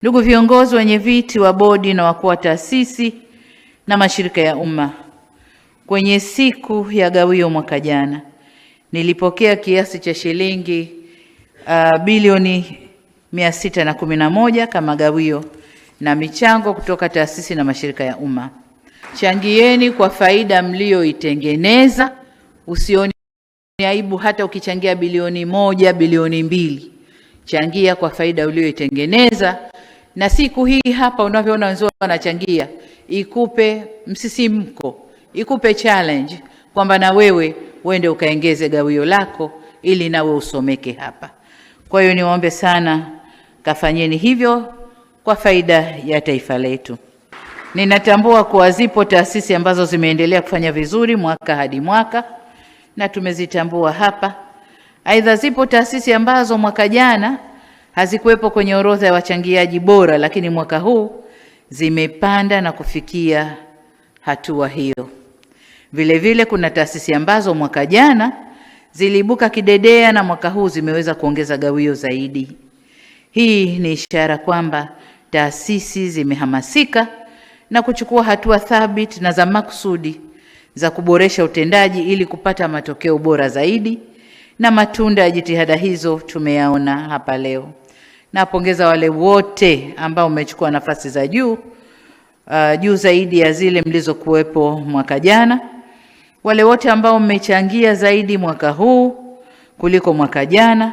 Ndugu viongozi, wenye viti wa bodi na wakuu wa taasisi na mashirika ya umma, kwenye siku ya gawio mwaka jana nilipokea kiasi cha shilingi bilioni 611 kama gawio na michango kutoka taasisi na mashirika ya umma. Changieni kwa faida mlioitengeneza. Usioni aibu hata ukichangia bilioni 1, bilioni 2. Changia kwa faida ulioitengeneza, na siku hii hapa unavyoona wenzao wanachangia, ikupe msisimko, ikupe challenge kwamba na wewe uende ukaongeze gawio lako ili nawe usomeke hapa. Kwa hiyo niwaombe sana, kafanyeni hivyo kwa faida ya taifa letu. Ninatambua kuwa zipo taasisi ambazo zimeendelea kufanya vizuri mwaka hadi mwaka na tumezitambua hapa. Aidha, zipo taasisi ambazo mwaka jana hazikuwepo kwenye orodha ya wachangiaji bora, lakini mwaka huu zimepanda na kufikia hatua hiyo. Vile vile kuna taasisi ambazo mwaka jana ziliibuka kidedea na mwaka huu zimeweza kuongeza gawio zaidi. Hii ni ishara kwamba taasisi zimehamasika na kuchukua hatua thabiti na za makusudi za kuboresha utendaji ili kupata matokeo bora zaidi, na matunda ya jitihada hizo tumeyaona hapa leo. Napongeza wale wote ambao mmechukua nafasi za juu zaidi ya zile mlizokuwepo mwaka jana, wale wote ambao mmechangia zaidi mwaka huu kuliko mwaka jana,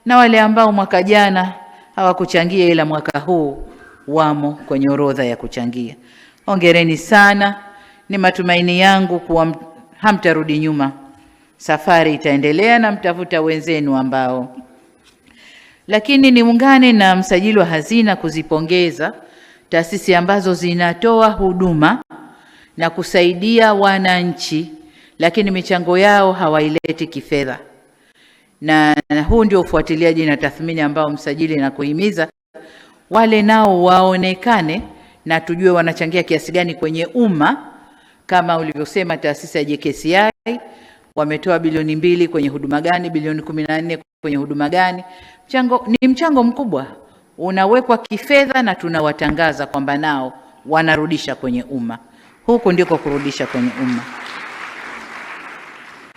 na wale ambao mwaka jana hawakuchangia ila mwaka huu wamo kwenye orodha ya kuchangia. Hongereni sana. Ni matumaini yangu kuwa hamtarudi nyuma. Safari itaendelea na mtafuta wenzenu ambao. Lakini niungane na msajili wa hazina kuzipongeza taasisi ambazo zinatoa huduma na kusaidia wananchi, lakini michango yao hawaileti kifedha. Na huu ndio ufuatiliaji na tathmini ambao msajili na kuhimiza wale nao waonekane na tujue wanachangia kiasi gani kwenye umma. Kama ulivyosema, taasisi ya JKCI wametoa bilioni 2 kwenye huduma gani, bilioni 14 kwenye huduma gani. Ni mchango mkubwa unawekwa kifedha na tunawatangaza kwamba nao wanarudisha kwenye umma. Huko ndiko kurudisha kwenye umma.